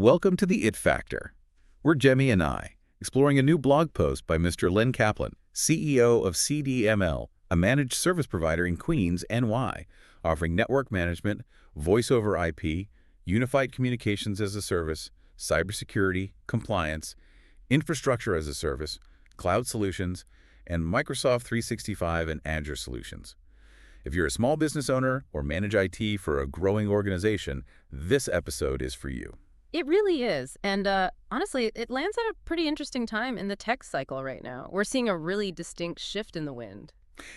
Welcome to the It Factor. We're Jemmy and I, exploring a new blog post by Mr. Len Kaplan, CEO of CDML, a managed service provider in Queens, NY, offering network management, voice over IP, unified communications as a service, cybersecurity, compliance, infrastructure as a service, cloud solutions, and Microsoft 365 and Azure solutions. If you're a small business owner or manage IT for a growing organization, this episode is for you. It really is. And honestly, it lands at a pretty interesting time in the tech cycle right now. We're seeing a really distinct shift in the wind.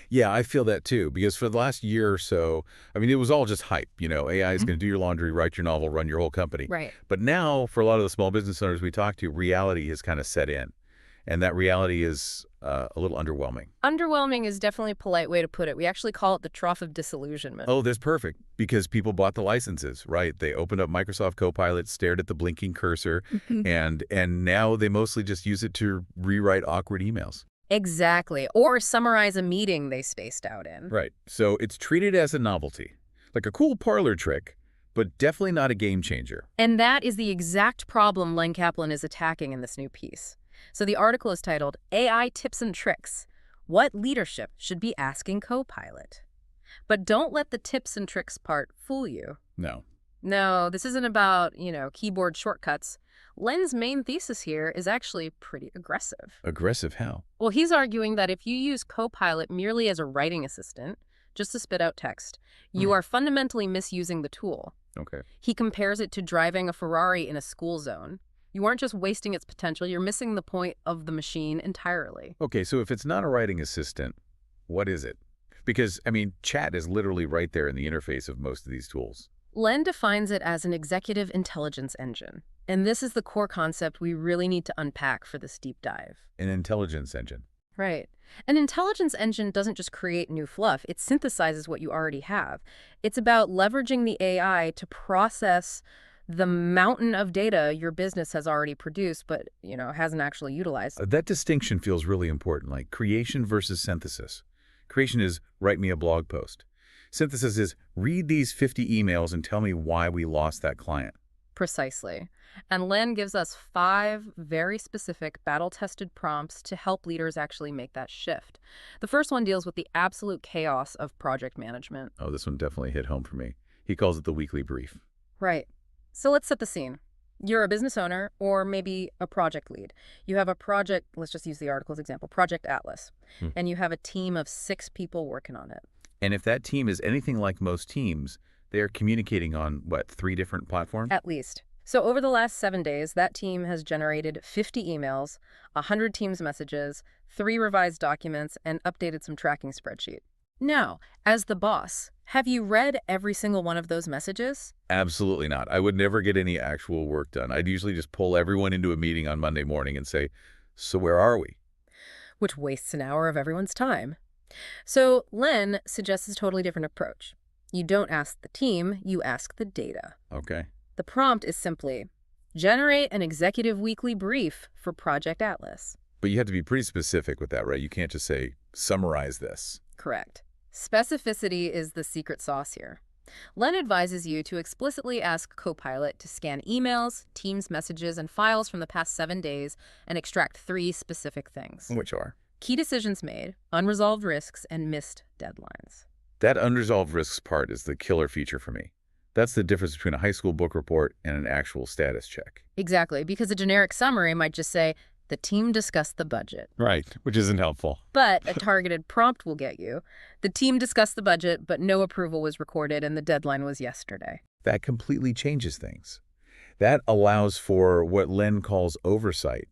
Yeah, I feel that too, because for the last year or so, it was all just hype. AI is going to do your laundry, write your novel, run your whole company. Right. But now, for a lot of the small business owners we talk to, reality has kind of set in. And that reality is a little underwhelming. Underwhelming is definitely a polite way to put it. We actually call it the trough of disillusionment. Oh, that's perfect, because people bought the licenses, right? They opened up Microsoft Copilot, stared at the blinking cursor, and now they mostly just use it to rewrite awkward emails. Exactly. Or summarize a meeting they spaced out in. Right. So it's treated as a novelty, like a cool parlor trick, but definitely not a game changer. And that is the exact problem Len Kaplan is attacking in this new piece. So the article is titled, AI Tips and Tricks, What Leadership Should Be Asking Copilot. But don't let the tips and tricks part fool you. No. No, this isn't about, keyboard shortcuts. Len's main thesis here is actually pretty aggressive. Aggressive how? Well, he's arguing that if you use Copilot merely as a writing assistant, just to spit out text, you are fundamentally misusing the tool. Okay. He compares it to driving a Ferrari in a school zone. You aren't just wasting its potential, you're missing the point of the machine entirely. Okay, so if it's not a writing assistant, what is it? Because, chat is literally right there in the interface of most of these tools. Len defines it as an executive intelligence engine. And this is the core concept we really need to unpack for this deep dive. An intelligence engine. Right. An intelligence engine doesn't just create new fluff, it synthesizes what you already have. It's about leveraging the AI to process the mountain of data your business has already produced but, hasn't actually utilized. That distinction feels really important, like creation versus synthesis. Creation is write me a blog post. Synthesis is read these 50 emails and tell me why we lost that client. Precisely. And Len gives us 5 very specific battle-tested prompts to help leaders actually make that shift. The first one deals with the absolute chaos of project management. Oh, this one definitely hit home for me. He calls it the weekly brief. Right. So let's set the scene. You're a business owner or maybe a project lead. You have a project, let's just use the article's example, Project Atlas, and you have a team of 6 people working on it. And if that team is anything like most teams, they are communicating on, 3 different platforms? At least. So over the last 7 days, that team has generated 50 emails, 100 Teams messages, 3 revised documents, and updated some tracking spreadsheet. Now, as the boss, have you read every single one of those messages? Absolutely not. I would never get any actual work done. I'd usually just pull everyone into a meeting on Monday morning and say, so where are we? Which wastes an hour of everyone's time. So Len suggests a totally different approach. You don't ask the team, you ask the data. Okay. The prompt is simply, generate an executive weekly brief for Project Atlas. But you have to be pretty specific with that, right? You can't just say, summarize this. Correct. Specificity is the secret sauce here. Len advises you to explicitly ask Copilot to scan emails, Teams messages, and files from the past 7 days and extract 3 specific things. Which are? Key decisions made, unresolved risks, and missed deadlines. That unresolved risks part is the killer feature for me. That's the difference between a high school book report and an actual status check. Exactly, because a generic summary might just say, the team discussed the budget. Right, which isn't helpful. But a targeted prompt will get you. The team discussed the budget, but no approval was recorded, and the deadline was yesterday. That completely changes things. That allows for what Len calls oversight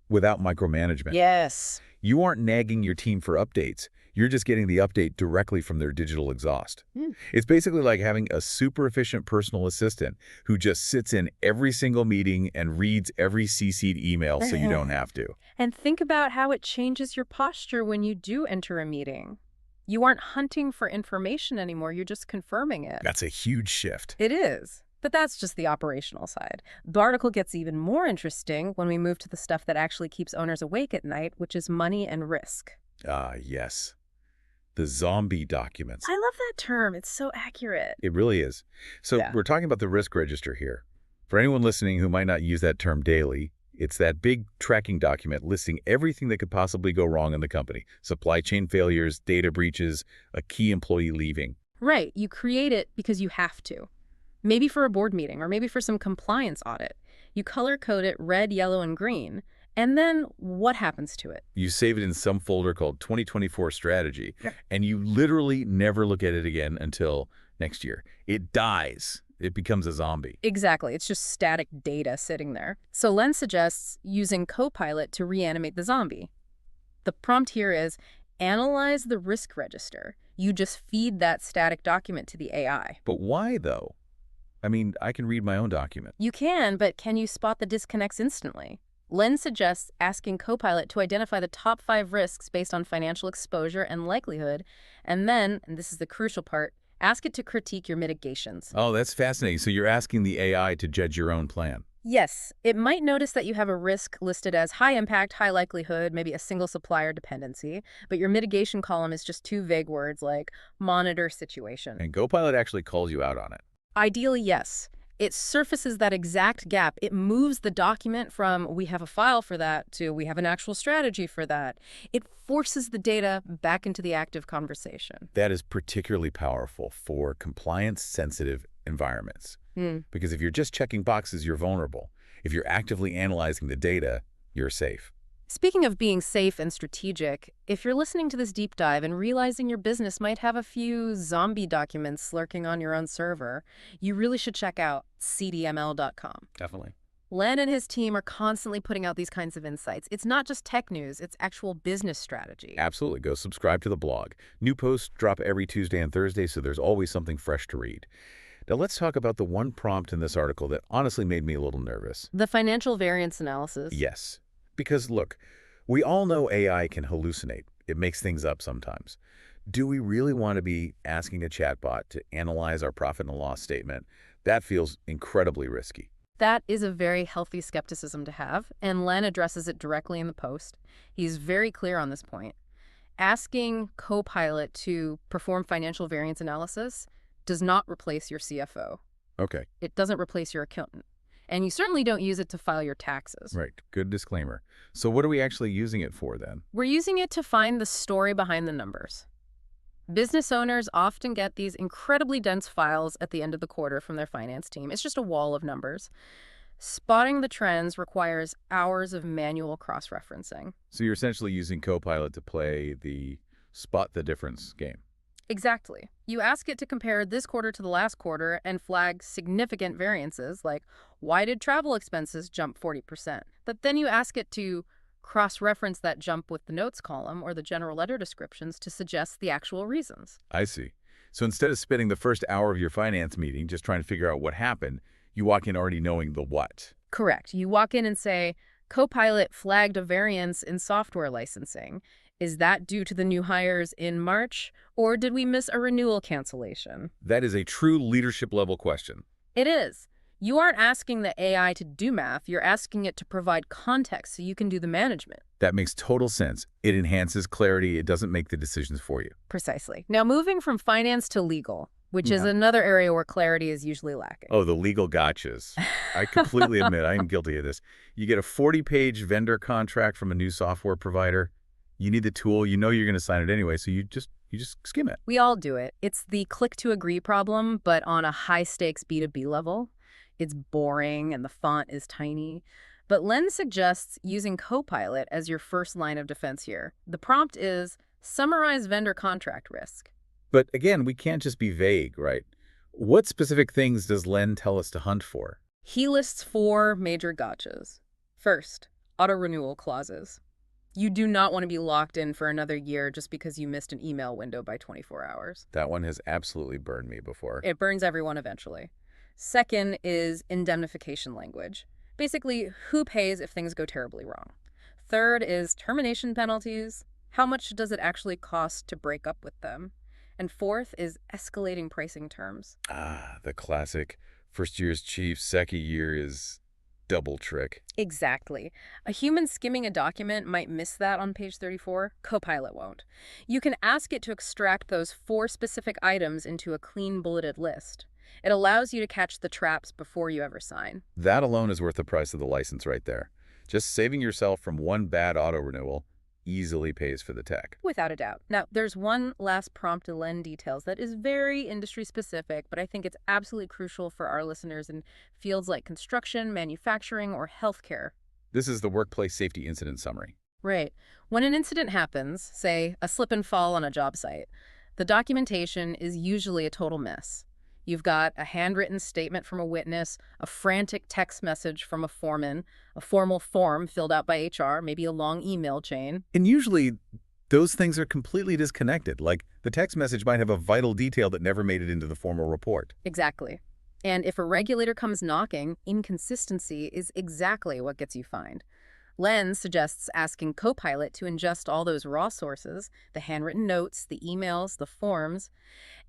without micromanagement. Yes. You aren't nagging your team for updates. You're just getting the update directly from their digital exhaust. It's basically like having a super efficient personal assistant who just sits in every single meeting and reads every CC'd email so you don't have to. And think about how it changes your posture when you do enter a meeting. You aren't hunting for information anymore, you're just confirming it. That's a huge shift. It is. But that's just the operational side. The article gets even more interesting when we move to the stuff that actually keeps owners awake at night, which is money and risk. Ah, yes. The zombie documents. I love that term. It's so accurate. It really is. So Yeah. we're talking about the risk register here. For anyone listening who might not use that term daily, it's that big tracking document listing everything that could possibly go wrong in the company. Supply chain failures, data breaches, a key employee leaving. Right, you create it because you have to. Maybe for a board meeting or maybe for some compliance audit. You color code it red, yellow, and green. And then what happens to it? You save it in some folder called 2024 Strategy, and you literally never look at it again until next year. It dies. It becomes a zombie. Exactly. It's just static data sitting there. So Len suggests using Copilot to reanimate the zombie. The prompt here is, analyze the risk register. You just feed that static document to the AI. But why, though? I mean, I can read my own document. You can, but can you spot the disconnects instantly? Len suggests asking Copilot to identify the top 5 risks based on financial exposure and likelihood, and then, and this is the crucial part, ask it to critique your mitigations. Oh, that's fascinating. So you're asking the AI to judge your own plan. Yes, it might notice that you have a risk listed as high impact, high likelihood, maybe a single supplier dependency, but your mitigation column is just 2 vague words like monitor situation. And Copilot actually calls you out on it. Ideally, yes. It surfaces that exact gap. It moves the document from we have a file for that to we have an actual strategy for that. It forces the data back into the active conversation. That is particularly powerful for compliance-sensitive environments. Because if you're just checking boxes, you're vulnerable. If you're actively analyzing the data, you're safe. Speaking of being safe and strategic, if you're listening to this deep dive and realizing your business might have a few zombie documents lurking on your own server, you really should check out CDML.com. Definitely. Len and his team are constantly putting out these kinds of insights. It's not just tech news, it's actual business strategy. Absolutely. Go subscribe to the blog. New posts drop every Tuesday and Thursday, so there's always something fresh to read. Now let's talk about the one prompt in this article that honestly made me a little nervous. The financial variance analysis. Yes. Because look, we all know AI can hallucinate. It makes things up sometimes. Do we really want to be asking a chatbot to analyze our profit and loss statement? That feels incredibly risky. That is a very healthy skepticism to have, and Len addresses it directly in the post. He's very clear on this point. Asking Copilot to perform financial variance analysis does not replace your CFO. Okay. It doesn't replace your accountant. And you certainly don't use it to file your taxes. Right. Good disclaimer. So what are we actually using it for then? We're using it to find the story behind the numbers. Business owners often get these incredibly dense files at the end of the quarter from their finance team. It's just a wall of numbers. Spotting the trends requires hours of manual cross-referencing. So you're essentially using Copilot to play the spot the difference game. Exactly. You ask it to compare this quarter to the last quarter and flag significant variances, like why did travel expenses jump 40%? But then you ask it to cross-reference that jump with the notes column or the general ledger descriptions to suggest the actual reasons. I see. So instead of spending the first hour of your finance meeting just trying to figure out what happened, you walk in already knowing the what. Correct. You walk in and say, Copilot flagged a variance in software licensing. Is that due to the new hires in March, or did we miss a renewal cancellation? That is a true leadership level question. It is. You aren't asking the AI to do math, you're asking it to provide context so you can do the management. That makes total sense. It enhances clarity. It doesn't make the decisions for you. Precisely. Now moving from finance to legal, which is another area where clarity is usually lacking. Oh, the legal gotchas. I completely admit I am guilty of this. You get a 40-page vendor contract from a new software provider. You need the tool. You know you're going to sign it anyway, so you just skim it. We all do it. It's the click to agree problem, but on a high-stakes B2B level. It's boring and the font is tiny. But Len suggests using Copilot as your first line of defense here. The prompt is, summarize vendor contract risk. But again, we can't just be vague, right? What specific things does Len tell us to hunt for? He lists 4 major gotchas. First, auto-renewal clauses. You do not want to be locked in for another year just because you missed an email window by 24 hours. That one has absolutely burned me before. It burns everyone eventually. Second is indemnification language. Basically, who pays if things go terribly wrong? Third is termination penalties. How much does it actually cost to break up with them? And fourth is escalating pricing terms. Ah, the classic first year is cheap, second year is double trick. Exactly. A human skimming a document might miss that on page 34. Copilot won't. You can ask it to extract those 4 specific items into a clean bulleted list. It allows you to catch the traps before you ever sign. That alone is worth the price of the license right there. Just saving yourself from one bad auto renewal easily pays for the tech. Without a doubt. Now, there's one last prompt to lend details that is very industry specific, but I think it's absolutely crucial for our listeners in fields like construction, manufacturing, or healthcare. This is the workplace safety incident summary. Right. When an incident happens, say a slip and fall on a job site, the documentation is usually a total mess. You've got a handwritten statement from a witness, a frantic text message from a foreman, a formal form filled out by HR, maybe a long email chain. And usually, those things are completely disconnected. Like, the text message might have a vital detail that never made it into the formal report. Exactly. And if a regulator comes knocking, inconsistency is exactly what gets you fined. Len suggests asking Copilot to ingest all those raw sources, the handwritten notes, the emails, the forms,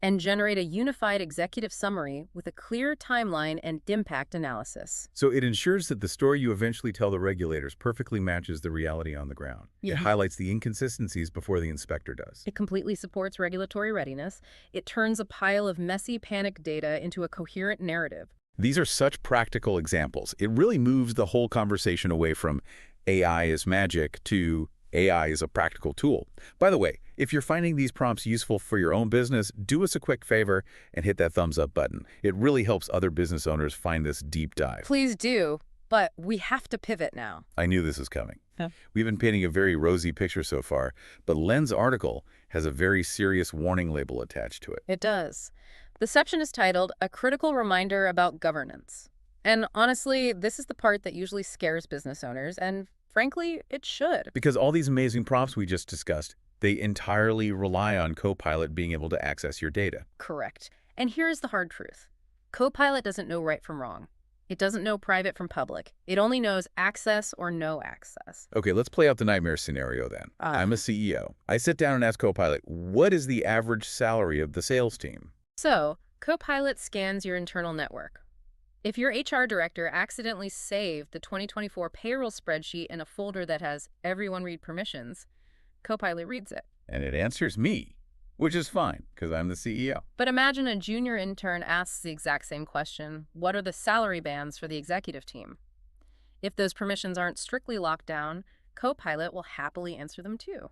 and generate a unified executive summary with a clear timeline and impact analysis. So it ensures that the story you eventually tell the regulators perfectly matches the reality on the ground. It highlights the inconsistencies before the inspector does. It completely supports regulatory readiness. It turns a pile of messy panic data into a coherent narrative. These are such practical examples. It really moves the whole conversation away from AI is magic to AI is a practical tool. By the way, if you're finding these prompts useful for your own business, do us a quick favor and hit that thumbs up button. It really helps other business owners find this deep dive. Please do, but we have to pivot now. I knew this was coming. Yeah. We've been painting a very rosy picture so far, but Len's article has a very serious warning label attached to it. It does. The section is titled, A Critical Reminder About Governance. And honestly, this is the part that usually scares business owners, and frankly, it should. Because all these amazing prompts we just discussed, they entirely rely on Copilot being able to access your data. Correct. And here's the hard truth. Copilot doesn't know right from wrong. It doesn't know private from public. It only knows access or no access. Okay, let's play out the nightmare scenario then. I'm a CEO. I sit down and ask Copilot, what is the average salary of the sales team? So, Copilot scans your internal network. If your HR director accidentally saved the 2024 payroll spreadsheet in a folder that has everyone read permissions, Copilot reads it. And it answers me, which is fine, because I'm the CEO. But imagine a junior intern asks the exact same question, what are the salary bands for the executive team? If those permissions aren't strictly locked down, Copilot will happily answer them too.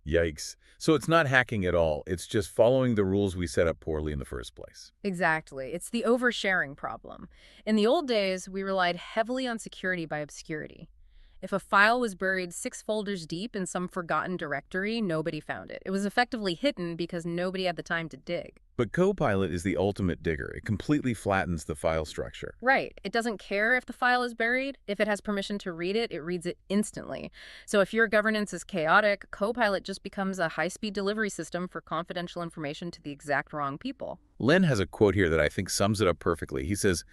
Yikes. So it's not hacking at all. It's just following the rules we set up poorly in the first place. Exactly. It's the oversharing problem. In the old days, we relied heavily on security by obscurity. If a file was buried 6 folders deep in some forgotten directory, nobody found it. It was effectively hidden because nobody had the time to dig. But Copilot is the ultimate digger. It completely flattens the file structure. Right. It doesn't care if the file is buried. If it has permission to read it, it reads it instantly. So if your governance is chaotic, Copilot just becomes a high-speed delivery system for confidential information to the exact wrong people. Len has a quote here that I think sums it up perfectly. He says,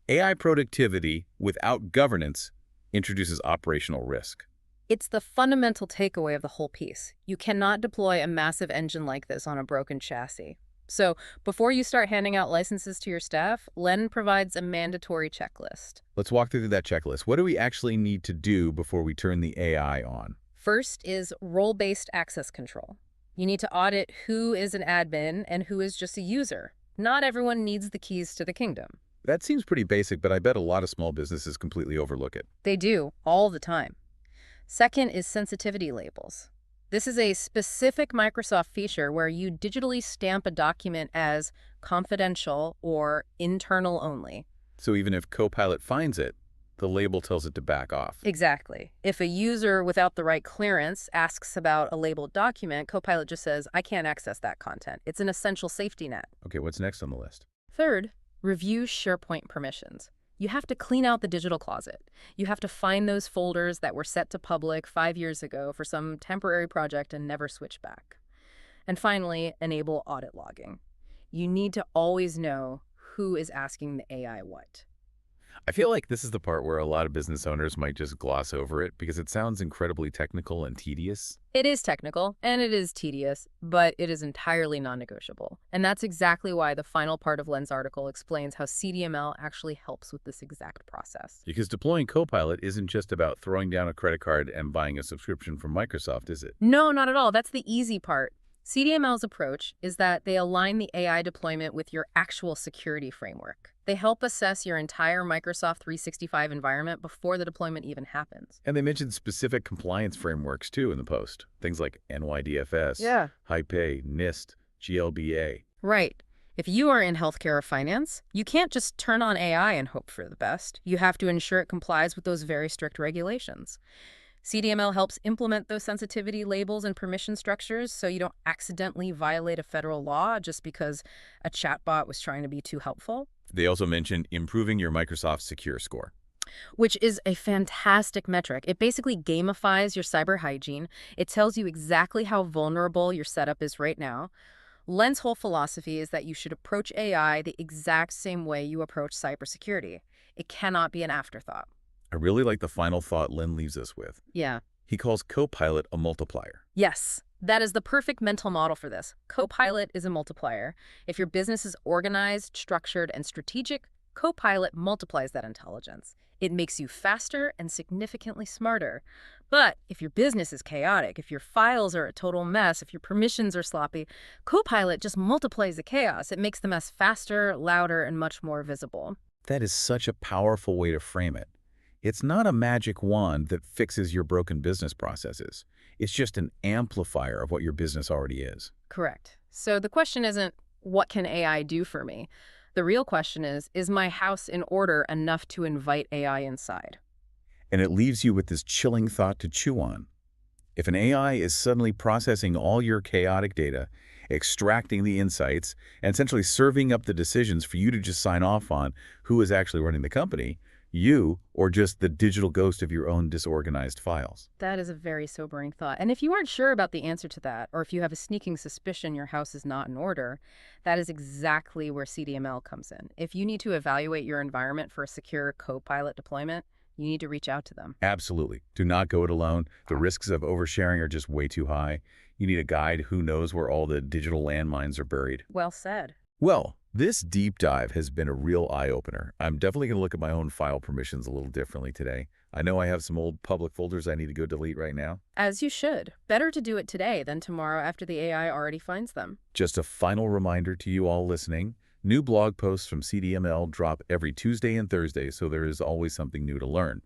AI productivity without governance introduces operational risk. It's the fundamental takeaway of the whole piece. You cannot deploy a massive engine like this on a broken chassis. So before you start handing out licenses to your staff, Len provides a mandatory checklist. Let's walk through that checklist. What do we actually need to do before we turn the AI on? First is role-based access control. You need to audit who is an admin and who is just a user. Not everyone needs the keys to the kingdom. That seems pretty basic, but I bet a lot of small businesses completely overlook it. They do, all the time. Second is sensitivity labels. This is a specific Microsoft feature where you digitally stamp a document as confidential or internal only. So even if Copilot finds it, the label tells it to back off. Exactly. If a user without the right clearance asks about a labeled document, Copilot just says, I can't access that content. It's an essential safety net. Okay, what's next on the list? Third, review SharePoint permissions. You have to clean out the digital closet. You have to find those folders that were set to public 5 years ago for some temporary project and never switch back. And finally, enable audit logging. You need to always know who is asking the AI what. I feel like this is the part where a lot of business owners might just gloss over it because it sounds incredibly technical and tedious. It is technical, and it is tedious, but it is entirely non-negotiable. And that's exactly why the final part of Len's article explains how CDML actually helps with this exact process. Because deploying Copilot isn't just about throwing down a credit card and buying a subscription from Microsoft, is it? No, not at all. That's the easy part. CDML's approach is that they align the AI deployment with your actual security framework. They help assess your entire Microsoft 365 environment before the deployment even happens. And they mentioned specific compliance frameworks, too, in the post. Things like NYDFS, Yeah. HIPAA, NIST, GLBA. Right. If you are in healthcare or finance, you can't just turn on AI and hope for the best. You have to ensure it complies with those very strict regulations. CDML helps implement those sensitivity labels and permission structures so you don't accidentally violate a federal law just because a chatbot was trying to be too helpful. They also mentioned improving your Microsoft Secure Score. Which is a fantastic metric. It basically gamifies your cyber hygiene. It tells you exactly how vulnerable your setup is right now. Len's whole philosophy is that you should approach AI the exact same way you approach cybersecurity. It cannot be an afterthought. I really like the final thought Len leaves us with. Yeah. He calls Copilot a multiplier. Yes, that is the perfect mental model for this. Copilot is a multiplier. If your business is organized, structured, and strategic, Copilot multiplies that intelligence. It makes you faster and significantly smarter. But if your business is chaotic, if your files are a total mess, if your permissions are sloppy, Copilot just multiplies the chaos. It makes the mess faster, louder, and much more visible. That is such a powerful way to frame it. It's not a magic wand that fixes your broken business processes. It's just an amplifier of what your business already is. Correct. So the question isn't, what can AI do for me? The real question is my house in order enough to invite AI inside? And it leaves you with this chilling thought to chew on. If an AI is suddenly processing all your chaotic data, extracting the insights, and essentially serving up the decisions for you to just sign off on who is actually running the company, you or just the digital ghost of your own disorganized files. That is a very sobering thought. And if you aren't sure about the answer to that, or if you have a sneaking suspicion your house is not in order, that is exactly where CDML comes in. If you need to evaluate your environment for a secure Copilot deployment, you need to reach out to them. Absolutely. Do not go it alone. The risks of oversharing are just way too high. You need a guide who knows where all the digital landmines are buried. Well said. Well, this deep dive has been a real eye-opener. I'm definitely going to look at my own file permissions a little differently today. I know I have some old public folders I need to go delete right now. As you should. Better to do it today than tomorrow after the AI already finds them. Just a final reminder to you all listening. New blog posts from CDML drop every Tuesday and Thursday, so there is always something new to learn.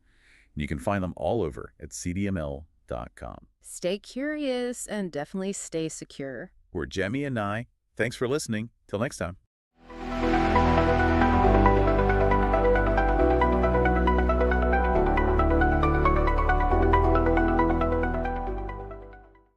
You can find them all over at cdml.com. Stay curious and definitely stay secure. We're Jemmy and Nye. Thanks for listening. Till next time.